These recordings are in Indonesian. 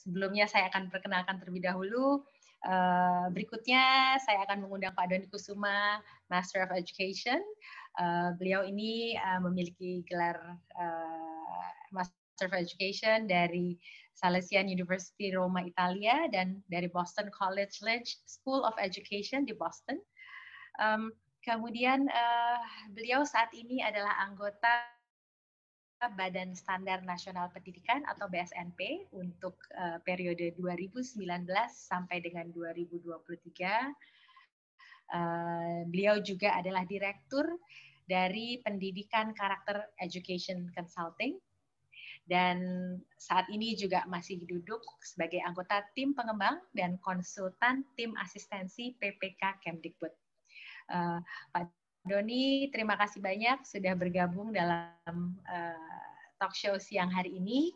Sebelumnya saya akan perkenalkan terlebih dahulu. Berikutnya saya akan mengundang Pak Doni Kusuma, Master of Education. Beliau ini memiliki gelar Master of Education dari Salesian University Roma, Italia, dan dari Boston College School of Education di Boston. Kemudian beliau saat ini adalah anggota Badan Standar Nasional Pendidikan atau BSNP untuk periode 2019 sampai dengan 2023. Beliau juga adalah direktur dari Pendidikan Karakter Education Consulting dan saat ini juga masih duduk sebagai anggota tim pengembang dan konsultan tim asistensi PPK Kemdikbud. Pak Doni, terima kasih banyak sudah bergabung dalam talk show siang hari ini.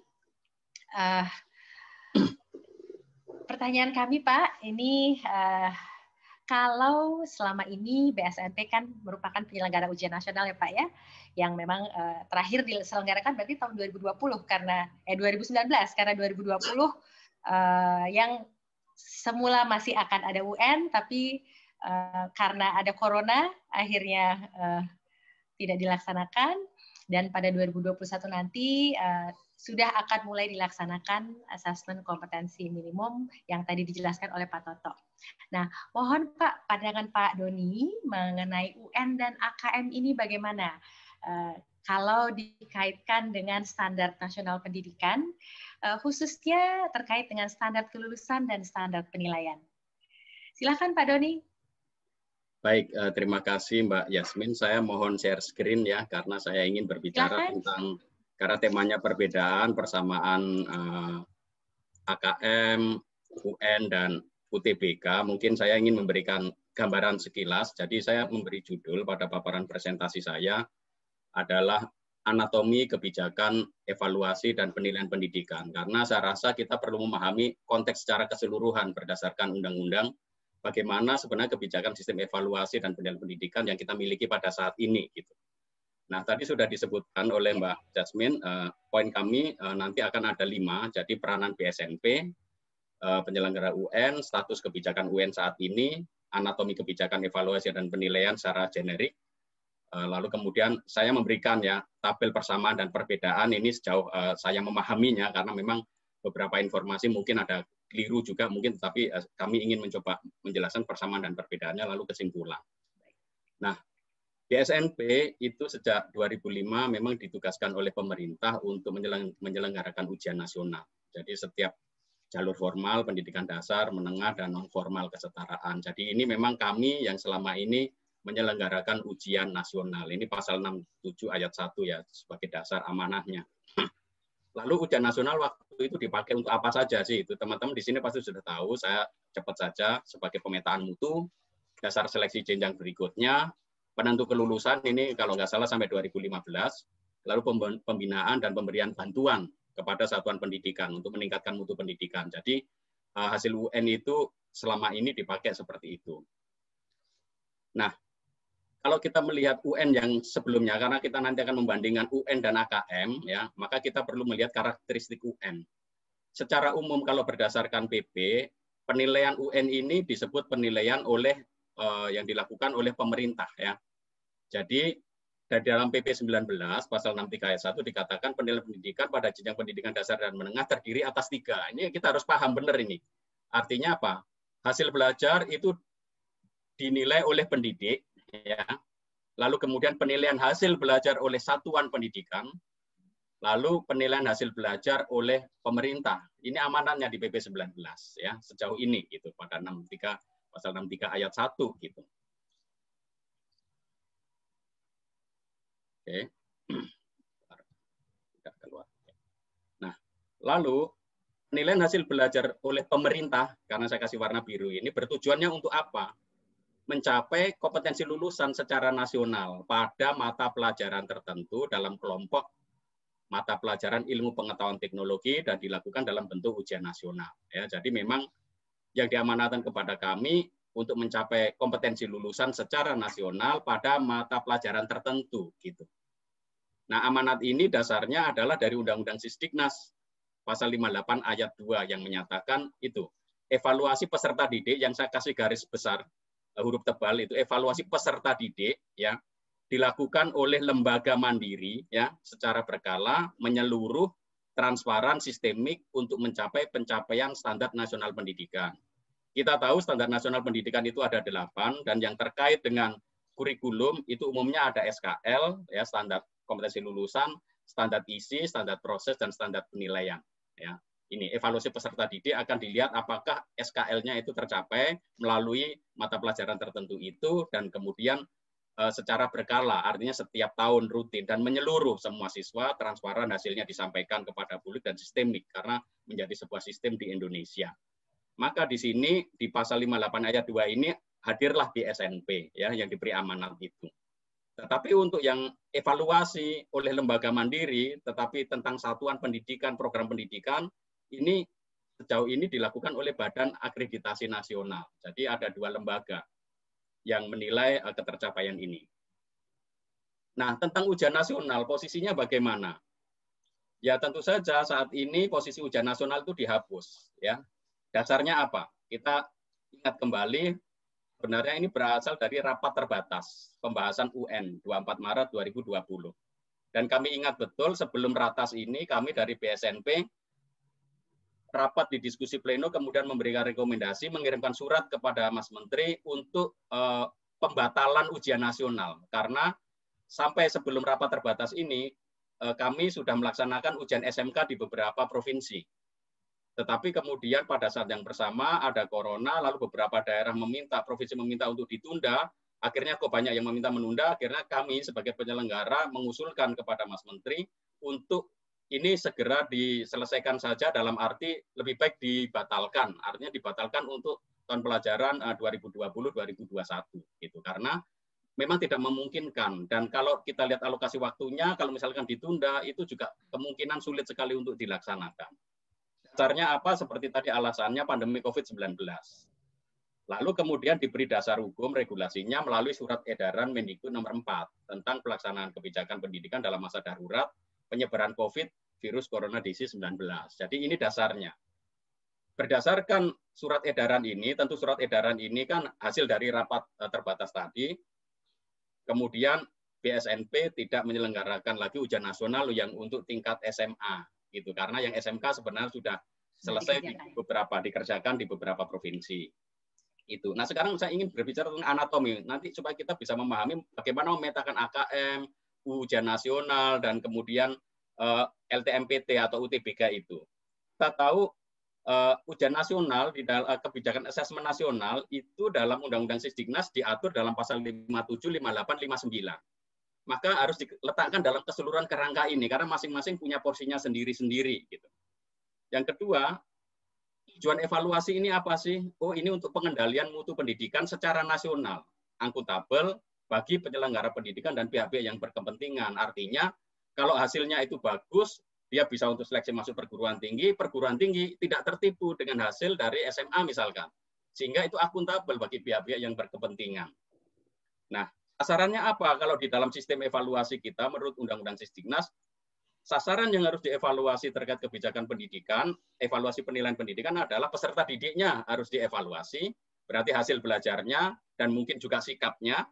Pertanyaan kami, Pak, ini kalau selama ini BSNP kan merupakan penyelenggara ujian nasional ya Pak ya, yang memang terakhir diselenggarakan berarti tahun 2020 karena 2019 karena 2020 yang semula masih akan ada UN tapi karena ada corona akhirnya tidak dilaksanakan, dan pada 2021 nanti sudah akan mulai dilaksanakan asesmen kompetensi minimum yang tadi dijelaskan oleh Pak Toto. Nah, mohon Pak, pandangan Pak Doni mengenai UN dan AKM ini bagaimana? Kalau dikaitkan dengan standar nasional pendidikan, khususnya terkait dengan standar kelulusan dan standar penilaian. Silakan Pak Doni. Baik, terima kasih Mbak Yasmin. Saya mohon share screen ya, karena saya ingin berbicara tentang, karena temanya perbedaan, persamaan AKM, UN, dan UTBK. Mungkin saya ingin memberikan gambaran sekilas. Jadi saya memberi judul pada paparan presentasi saya adalah anatomi kebijakan, evaluasi, dan penilaian pendidikan. Karena saya rasa kita perlu memahami konteks secara keseluruhan berdasarkan undang-undang, bagaimana sebenarnya kebijakan sistem evaluasi dan penilaian pendidikan yang kita miliki pada saat ini. Gitu. Nah, tadi sudah disebutkan oleh Mbak Jasmine, poin kami nanti akan ada 5, jadi peranan BSNP, penyelenggara UN, status kebijakan UN saat ini, anatomi kebijakan evaluasi dan penilaian secara generik, lalu kemudian saya memberikan ya tabel persamaan dan perbedaan ini sejauh saya memahaminya, karena memang beberapa informasi mungkin ada keliru juga mungkin, tapi kami ingin mencoba menjelaskan persamaan dan perbedaannya lalu kesimpulan. Nah, BSNP itu sejak 2005 memang ditugaskan oleh pemerintah untuk menyelenggarakan ujian nasional. Jadi setiap jalur formal, pendidikan dasar, menengah, dan non formal kesetaraan. Jadi ini memang kami yang selama ini menyelenggarakan ujian nasional. Ini pasal 67 ayat 1 ya sebagai dasar amanahnya. Lalu ujian nasional waktu itu dipakai untuk apa saja sih? Itu teman-teman di sini pasti sudah tahu. Saya cepat saja sebagai pemetaan mutu, dasar seleksi jenjang berikutnya, penentu kelulusan ini kalau nggak salah sampai 2015, lalu pembinaan dan pemberian bantuan kepada satuan pendidikan untuk meningkatkan mutu pendidikan. Jadi hasil UN itu selama ini dipakai seperti itu. Nah, kalau kita melihat UN yang sebelumnya, karena kita nanti akan membandingkan UN dan AKM, ya, maka kita perlu melihat karakteristik UN. Secara umum kalau berdasarkan PP, penilaian UN ini disebut penilaian oleh yang dilakukan oleh pemerintah, ya. Jadi dari dalam PP 19 pasal 63 ayat 1 dikatakan penilaian pendidikan pada jenjang pendidikan dasar dan menengah terdiri atas 3. Ini kita harus paham benar ini. Artinya apa? Hasil belajar itu dinilai oleh pendidik, ya. Lalu kemudian penilaian hasil belajar oleh satuan pendidikan, lalu penilaian hasil belajar oleh pemerintah. Ini amanatnya di PP 19 ya, sejauh ini gitu pada 63 pasal 63 ayat 1 gitu. Oke. Tidak keluar. Nah, lalu penilaian hasil belajar oleh pemerintah, karena saya kasih warna biru ini, bertujuannya untuk apa? Mencapai kompetensi lulusan secara nasional pada mata pelajaran tertentu dalam kelompok mata pelajaran ilmu pengetahuan teknologi dan dilakukan dalam bentuk ujian nasional. Ya, jadi memang yang diamanatkan kepada kami untuk mencapai kompetensi lulusan secara nasional pada mata pelajaran tertentu. Gitu. Nah, amanat ini dasarnya adalah dari Undang-Undang Sisdiknas pasal 58 ayat 2 yang menyatakan itu evaluasi peserta didik, yang saya kasih garis besar huruf tebal itu evaluasi peserta didik ya dilakukan oleh lembaga mandiri ya secara berkala, menyeluruh, transparan, sistemik untuk mencapai pencapaian standar nasional pendidikan. Kita tahu standar nasional pendidikan itu ada 8 dan yang terkait dengan kurikulum itu umumnya ada SKL ya standar kompetensi lulusan, standar isi, standar proses dan standar penilaian ya. Ini evaluasi peserta didik akan dilihat apakah SKL-nya itu tercapai melalui mata pelajaran tertentu itu dan kemudian secara berkala, artinya setiap tahun rutin dan menyeluruh semua siswa, transparan hasilnya disampaikan kepada publik dan sistemik karena menjadi sebuah sistem di Indonesia. Maka di sini di pasal 58 ayat 2 ini hadirlah BSNP ya yang diberi amanat itu. Tetapi untuk yang evaluasi oleh lembaga mandiri, tetapi tentang satuan pendidikan, program pendidikan, ini sejauh ini dilakukan oleh Badan Akreditasi Nasional. Jadi ada 2 lembaga yang menilai ketercapaian ini. Nah, tentang ujian nasional, posisinya bagaimana? Ya tentu saja saat ini posisi ujian nasional itu dihapus. Ya, dasarnya apa? Kita ingat kembali, sebenarnya ini berasal dari rapat terbatas pembahasan UN 24 Maret 2020. Dan kami ingat betul sebelum ratas ini kami dari BSNP rapat di diskusi pleno kemudian memberikan rekomendasi mengirimkan surat kepada Mas Menteri untuk pembatalan ujian nasional karena sampai sebelum rapat terbatas ini kami sudah melaksanakan ujian SMK di beberapa provinsi. Tetapi kemudian pada saat yang bersama ada corona lalu beberapa daerah meminta, provinsi meminta untuk ditunda, akhirnya kok banyak yang meminta menunda, akhirnya kami sebagai penyelenggara mengusulkan kepada Mas Menteri untuk ini segera diselesaikan saja dalam arti lebih baik dibatalkan, artinya dibatalkan untuk tahun pelajaran 2020-2021 gitu karena memang tidak memungkinkan dan kalau kita lihat alokasi waktunya kalau misalkan ditunda itu juga kemungkinan sulit sekali untuk dilaksanakan. Dasarnya apa? Seperti tadi alasannya pandemi COVID-19. Lalu kemudian diberi dasar hukum regulasinya melalui surat edaran Mendikbud nomor 4 tentang pelaksanaan kebijakan pendidikan dalam masa darurat penyebaran COVID virus corona disease 19. Jadi ini dasarnya. Berdasarkan surat edaran ini, tentu surat edaran ini kan hasil dari rapat terbatas tadi. Kemudian BSNP tidak menyelenggarakan lagi ujian nasional yang untuk tingkat SMA gitu karena yang SMK sebenarnya sudah selesai dikerjakan di beberapa provinsi. Itu. Nah, sekarang saya ingin berbicara tentang anatomi. Nanti supaya kita bisa memahami bagaimana memetakan AKM, ujian nasional dan kemudian LTMPT atau UTBK itu. Kita tahu ujian nasional di dalam kebijakan asesmen nasional itu dalam Undang-Undang Sisdiknas diatur dalam pasal 57, 58, 59. Maka harus diletakkan dalam keseluruhan kerangka ini karena masing-masing punya porsinya sendiri-sendiri gitu. Yang kedua, tujuan evaluasi ini apa sih? Oh, ini untuk pengendalian mutu pendidikan secara nasional, akuntabel bagi penyelenggara pendidikan dan pihak-pihak yang berkepentingan. Artinya kalau hasilnya itu bagus, dia bisa untuk seleksi masuk perguruan tinggi tidak tertipu dengan hasil dari SMA misalkan. Sehingga itu akuntabel bagi pihak-pihak yang berkepentingan. Nah, sasarannya apa? Kalau di dalam sistem evaluasi kita menurut Undang-Undang Sisdiknas, sasaran yang harus dievaluasi terkait kebijakan pendidikan, evaluasi penilaian pendidikan adalah peserta didiknya harus dievaluasi, berarti hasil belajarnya dan mungkin juga sikapnya,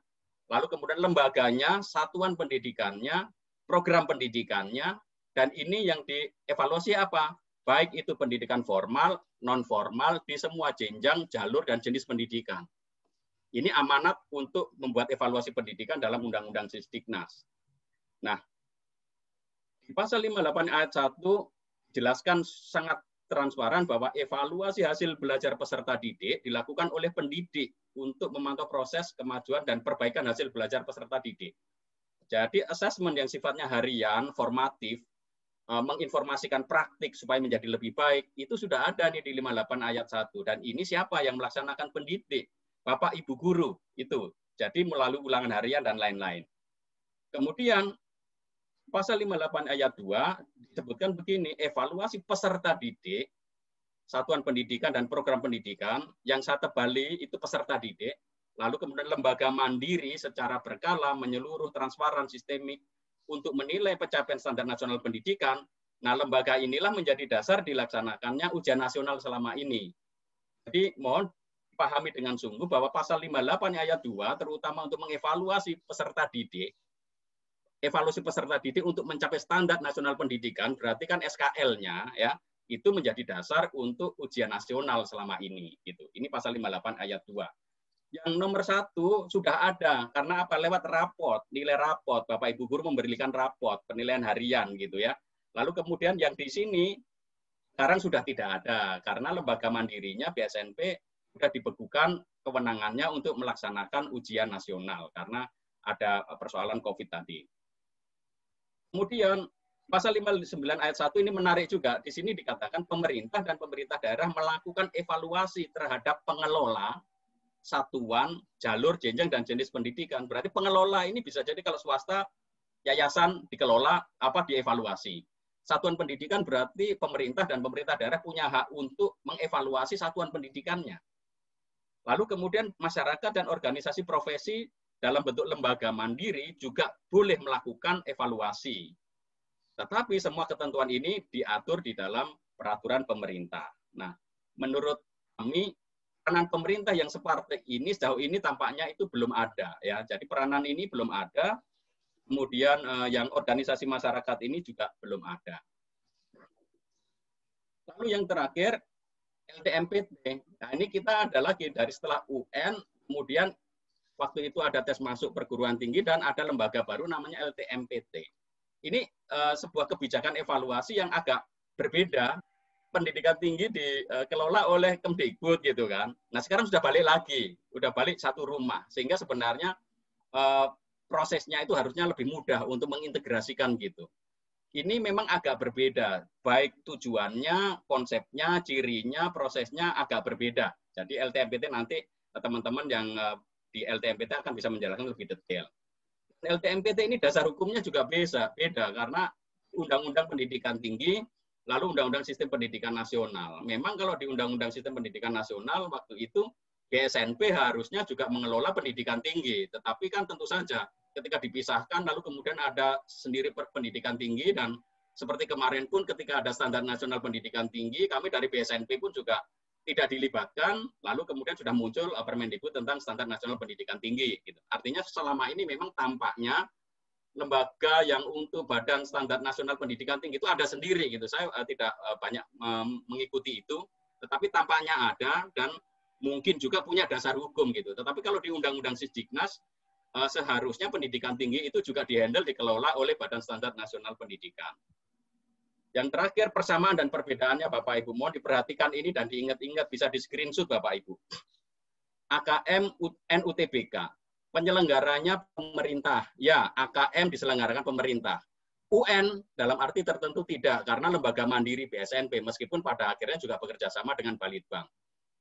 lalu kemudian lembaganya, satuan pendidikannya, program pendidikannya, dan ini yang dievaluasi apa? Baik itu pendidikan formal, non-formal, di semua jenjang, jalur, dan jenis pendidikan. Ini amanat untuk membuat evaluasi pendidikan dalam Undang-Undang Sisdiknas. Nah, di pasal 58 ayat 1 jelaskan sangat transparan bahwa evaluasi hasil belajar peserta didik dilakukan oleh pendidik untuk memantau proses kemajuan dan perbaikan hasil belajar peserta didik. Jadi asesmen yang sifatnya harian, formatif, menginformasikan praktik supaya menjadi lebih baik, itu sudah ada nih di 58 ayat 1. Dan ini siapa yang melaksanakan? Pendidik, Bapak Ibu Guru, itu. Jadi melalui ulangan harian dan lain-lain. Kemudian, pasal 58 ayat 2 disebutkan begini, evaluasi peserta didik, satuan pendidikan dan program pendidikan, yang saya tebali itu peserta didik, lalu kemudian lembaga mandiri secara berkala, menyeluruh, transparan, sistemik, untuk menilai pencapaian standar nasional pendidikan, Nah, lembaga inilah menjadi dasar dilaksanakannya ujian nasional selama ini. Jadi mohon dipahami dengan sungguh bahwa pasal 58 ayat 2 terutama untuk mengevaluasi peserta didik, evaluasi peserta didik untuk mencapai standar nasional pendidikan, berarti kan SKL-nya ya itu menjadi dasar untuk ujian nasional selama ini. Gitu. Ini pasal 58 ayat 2. Yang nomor 1 sudah ada, karena apa? Lewat raport, nilai raport, Bapak Ibu guru memberikan raport, penilaian harian gitu ya. Lalu kemudian yang di sini sekarang sudah tidak ada, karena lembaga mandirinya BSNP sudah dibekukan kewenangannya untuk melaksanakan ujian nasional, karena ada persoalan COVID tadi. Kemudian pasal 59 ayat 1 ini menarik juga. Di sini dikatakan pemerintah dan pemerintah daerah melakukan evaluasi terhadap pengelola satuan, jalur, jenjang, dan jenis pendidikan. Berarti pengelola ini bisa jadi kalau swasta, yayasan dikelola, dievaluasi. Satuan pendidikan berarti pemerintah dan pemerintah daerah punya hak untuk mengevaluasi satuan pendidikannya. Lalu kemudian masyarakat dan organisasi profesi dalam bentuk lembaga mandiri juga boleh melakukan evaluasi. Tetapi semua ketentuan ini diatur di dalam peraturan pemerintah. Nah, menurut kami peranan pemerintah yang seperti ini sejauh ini tampaknya itu belum ada ya. Jadi peranan ini belum ada. Kemudian yang organisasi masyarakat ini juga belum ada. Lalu yang terakhir LTMPT. Nah, ini kita ada lagi dari setelah UN, kemudian waktu itu ada tes masuk perguruan tinggi dan ada lembaga baru namanya LTMPT. Ini sebuah kebijakan evaluasi yang agak berbeda. Pendidikan tinggi dikelola oleh Kemdikbud gitu kan. Nah sekarang sudah balik lagi, sudah balik satu rumah, sehingga sebenarnya prosesnya itu harusnya lebih mudah untuk mengintegrasikan gitu. Ini memang agak berbeda, baik tujuannya, konsepnya, cirinya, prosesnya agak berbeda. Jadi LTMPT nanti teman-teman yang di LTMPT akan bisa menjelaskan lebih detail. LTMPT ini dasar hukumnya juga beda karena Undang-Undang Pendidikan Tinggi, lalu Undang-Undang Sistem Pendidikan Nasional. Memang kalau di Undang-Undang Sistem Pendidikan Nasional waktu itu BSNP harusnya juga mengelola pendidikan tinggi, tetapi kan tentu saja ketika dipisahkan lalu kemudian ada sendiri pendidikan tinggi dan seperti kemarin pun ketika ada standar nasional pendidikan tinggi, kami dari BSNP pun juga tidak dilibatkan, lalu kemudian sudah muncul Permendikbud tentang standar nasional pendidikan tinggi. Gitu. Artinya selama ini memang tampaknya lembaga yang untuk Badan Standar Nasional Pendidikan Tinggi itu ada sendiri. Gitu. Saya tidak banyak mengikuti itu, tetapi tampaknya ada dan mungkin juga punya dasar hukum. Gitu. Tetapi kalau di Undang-Undang Sisdiknas, seharusnya pendidikan tinggi itu juga dikelola oleh Badan Standar Nasional Pendidikan. Yang terakhir, persamaan dan perbedaannya Bapak Ibu. Mohon diperhatikan ini dan diingat-ingat, bisa di-screenshot Bapak Ibu. AKM NUTBK, penyelenggaranya pemerintah. Ya, AKM diselenggarakan pemerintah. UN dalam arti tertentu tidak, karena lembaga mandiri BSNP, meskipun pada akhirnya juga bekerja sama dengan Balitbank.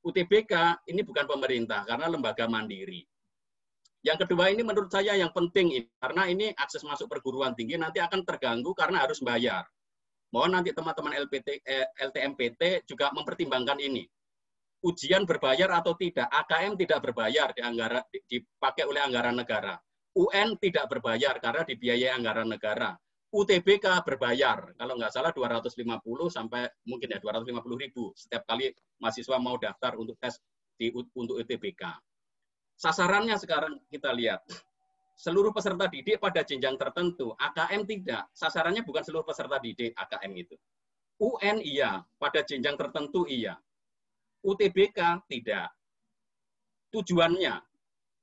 UTBK ini bukan pemerintah, karena lembaga mandiri. Yang kedua ini menurut saya yang penting, karena ini akses masuk perguruan tinggi nanti akan terganggu karena harus bayar. Mohon nanti teman-teman LTMPT juga mempertimbangkan ini. Ujian berbayar atau tidak, AKM tidak berbayar, dipakai oleh anggaran negara. UN tidak berbayar karena dibiayai anggaran negara. UTBK berbayar, kalau nggak salah 250 sampai mungkin ya 250.000 setiap kali mahasiswa mau daftar untuk tes untuk UTBK. Sasarannya sekarang kita lihat. Seluruh peserta didik pada jenjang tertentu, AKM tidak. Sasarannya bukan seluruh peserta didik AKM itu. UN iya, pada jenjang tertentu iya. UTBK tidak. Tujuannya,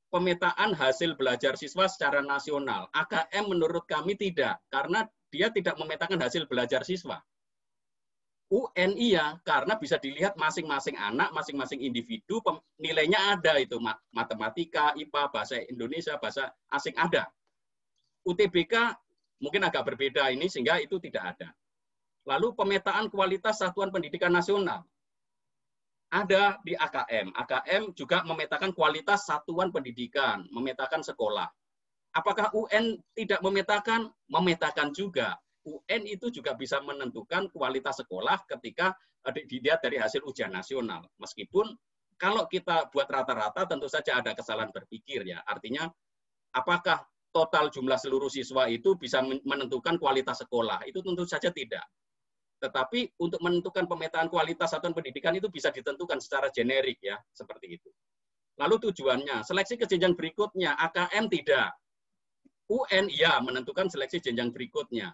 pemetaan hasil belajar siswa secara nasional. AKM menurut kami tidak, karena dia tidak memetakan hasil belajar siswa. UN iya, karena bisa dilihat masing-masing anak, masing-masing individu, nilainya ada itu, matematika, IPA, bahasa Indonesia, bahasa asing ada. UTBK mungkin agak berbeda ini, sehingga itu tidak ada. Lalu pemetaan kualitas satuan pendidikan nasional. Ada di AKM. AKM juga memetakan kualitas satuan pendidikan, memetakan sekolah. Apakah UN tidak memetakan? Memetakan juga. UN itu juga bisa menentukan kualitas sekolah ketika dilihat dari hasil ujian nasional. Meskipun kalau kita buat rata-rata tentu saja ada kesalahan berpikir ya. Artinya apakah total jumlah seluruh siswa itu bisa menentukan kualitas sekolah? Itu tentu saja tidak. Tetapi untuk menentukan pemetaan kualitas satuan pendidikan itu bisa ditentukan secara generik ya, seperti itu. Lalu tujuannya, seleksi ke jenjang berikutnya, AKM tidak. UN ya menentukan seleksi jenjang berikutnya.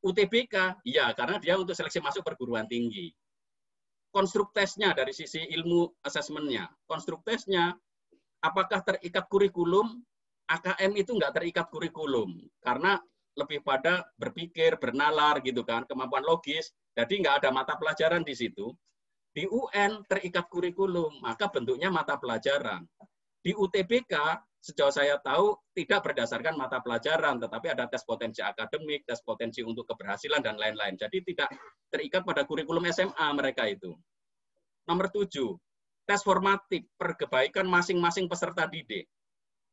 UTBK ya karena dia untuk seleksi masuk perguruan tinggi. Konstruk tesnya dari sisi ilmu asesmennya. Konstruk tesnya apakah terikat kurikulum? AKM itu nggak terikat kurikulum karena lebih pada berpikir, bernalar gitu kan, kemampuan logis. Jadi nggak ada mata pelajaran di situ. Di UN terikat kurikulum, maka bentuknya mata pelajaran. Di UTBK, sejauh saya tahu, tidak berdasarkan mata pelajaran, tetapi ada tes potensi akademik, tes potensi untuk keberhasilan, dan lain-lain. Jadi tidak terikat pada kurikulum SMA mereka itu. Nomor 7, tes formatif perkebaikan masing-masing peserta didik.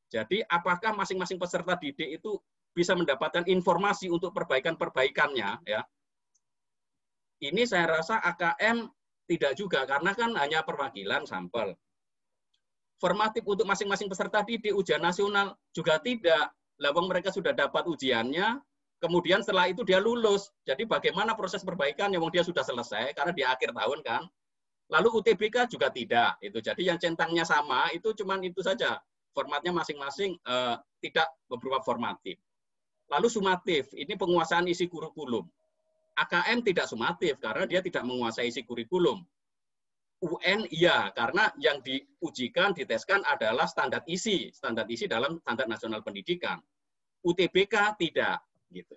Jadi apakah masing-masing peserta didik itu bisa mendapatkan informasi untuk perbaikan-perbaikannya, ya? Ini saya rasa AKM tidak juga, karena kan hanya perwakilan sampel. Formatif untuk masing-masing peserta didik, ujian nasional juga tidak. Lawang mereka sudah dapat ujiannya, kemudian setelah itu dia lulus. Jadi bagaimana proses perbaikannya? Dia sudah selesai, karena di akhir tahun kan. Lalu UTBK juga tidak. Jadi yang centangnya sama, itu cuman itu saja. Formatnya masing-masing tidak berupa formatif. Lalu sumatif, ini penguasaan isi kurikulum. AKM tidak sumatif karena dia tidak menguasai isi kurikulum. UN iya, karena yang diujikan, diteskan adalah standar isi dalam standar nasional pendidikan. UTBK tidak. Gitu.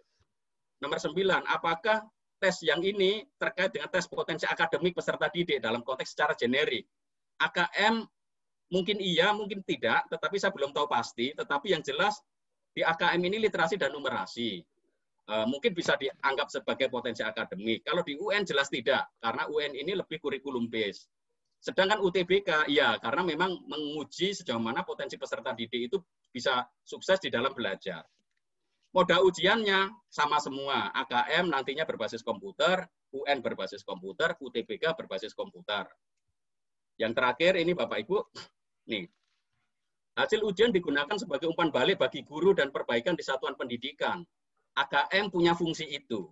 Nomor 9, apakah tes yang ini terkait dengan tes potensi akademik peserta didik dalam konteks secara generik? AKM mungkin iya, mungkin tidak, tetapi saya belum tahu pasti. Tetapi yang jelas di AKM ini literasi dan numerasi. Mungkin bisa dianggap sebagai potensi akademik. Kalau di UN jelas tidak, karena UN ini lebih kurikulum base. Sedangkan UTBK, ya karena memang menguji sejauh mana potensi peserta didik itu bisa sukses di dalam belajar. Moda ujiannya sama semua, AKM nantinya berbasis komputer, UN berbasis komputer, UTBK berbasis komputer. Yang terakhir ini Bapak Ibu, nih, hasil ujian digunakan sebagai umpan balik bagi guru dan perbaikan di satuan pendidikan. AKM punya fungsi itu.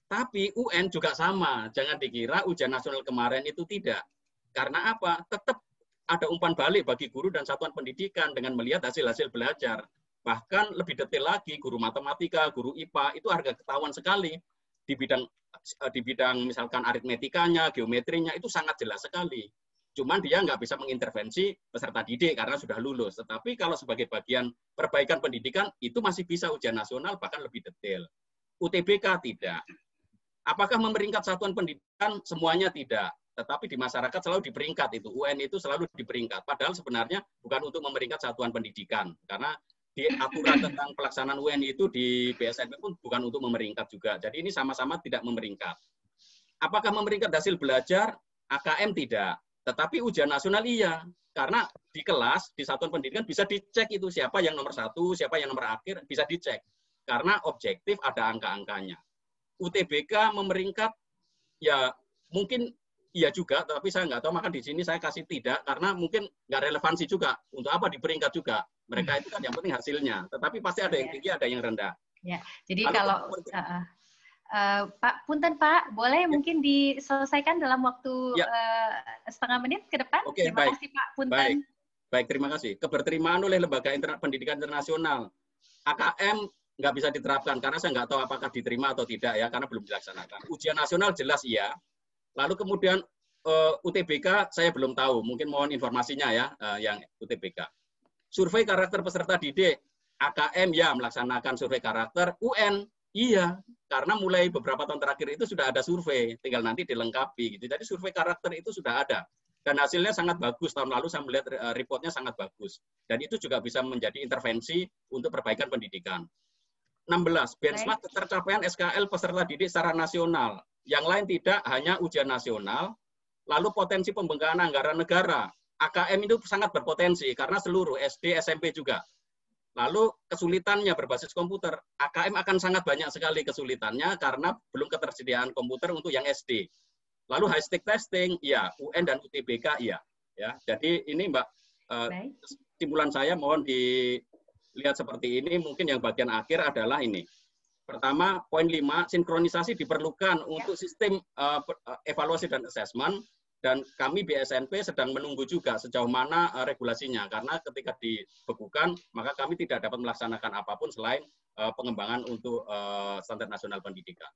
Tapi UN juga sama. Jangan dikira ujian nasional kemarin itu tidak. Karena apa? Tetap ada umpan balik bagi guru dan satuan pendidikan dengan melihat hasil-hasil belajar. Bahkan lebih detail lagi, guru matematika, guru IPA, itu harga ketahuan sekali. Di bidang misalkan aritmetikanya, geometrinya, itu sangat jelas sekali. Cuman dia nggak bisa mengintervensi peserta didik karena sudah lulus. Tetapi kalau sebagai bagian perbaikan pendidikan, itu masih bisa ujian nasional, bahkan lebih detail. UTBK tidak. Apakah memeringkat satuan pendidikan? Semuanya tidak. Tetapi di masyarakat selalu diperingkat itu. UN itu selalu diperingkat. Padahal sebenarnya bukan untuk memeringkat satuan pendidikan. Karena di aturan tentang pelaksanaan UN itu di BSNP pun bukan untuk memeringkat juga. Jadi ini sama-sama tidak memeringkat. Apakah memeringkat hasil belajar? AKM tidak. Tetapi ujian nasional iya, karena di kelas, di satuan pendidikan bisa dicek itu siapa yang nomor 1, siapa yang nomor akhir, bisa dicek. Karena objektif ada angka-angkanya. UTBK memeringkat, ya mungkin iya juga, tapi saya nggak tahu, maka di sini saya kasih tidak, karena mungkin nggak relevansi juga. Untuk apa diperingkat juga? Mereka itu kan yang penting hasilnya. Tetapi pasti ada yang tinggi, ada yang rendah. Ya, jadi lalu, kalau... Pak, punten Pak, boleh mungkin diselesaikan dalam waktu setengah menit ke depan? Oke, terima kasih Pak, punten. Baik, terima kasih. Keberterimaan oleh Lembaga Pendidikan Internasional. AKM nggak bisa diterapkan, karena saya nggak tahu apakah diterima atau tidak ya, karena belum dilaksanakan. Ujian nasional jelas iya. Lalu kemudian UTBK saya belum tahu, mungkin mohon informasinya ya, yang UTBK. Survei karakter peserta didik, AKM ya melaksanakan survei karakter, UN iya, karena mulai beberapa tahun terakhir itu sudah ada survei, tinggal nanti dilengkapi. Gitu. Jadi survei karakter itu sudah ada. Dan hasilnya sangat bagus. Tahun lalu saya melihat reportnya sangat bagus. Dan itu juga bisa menjadi intervensi untuk perbaikan pendidikan. 16. Benchmark ketercapaian SKL peserta didik secara nasional. Yang lain tidak, hanya ujian nasional. Lalu potensi pembengkakan anggaran negara. AKM itu sangat berpotensi, karena seluruh SD, SMP juga. Lalu kesulitannya berbasis komputer, AKM akan sangat banyak sekali kesulitannya karena belum ketersediaan komputer untuk yang SD. Lalu high stake testing, ya UN dan UTBK, iya. Ya, jadi ini Mbak, kesimpulan saya mohon dilihat seperti ini. Mungkin yang bagian akhir adalah ini. Pertama, poin 5, sinkronisasi diperlukan untuk sistem evaluasi dan assessment, dan kami BSNP sedang menunggu juga sejauh mana regulasinya, karena ketika dibekukan, maka kami tidak dapat melaksanakan apapun selain pengembangan untuk standar nasional pendidikan.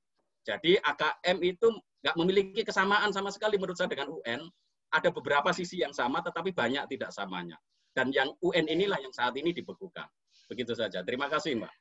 Jadi AKM itu nggak memiliki kesamaan sama sekali menurut saya dengan UN, ada beberapa sisi yang sama, tetapi banyak tidak samanya. Dan yang UN inilah yang saat ini dibekukan. Begitu saja. Terima kasih, Mbak.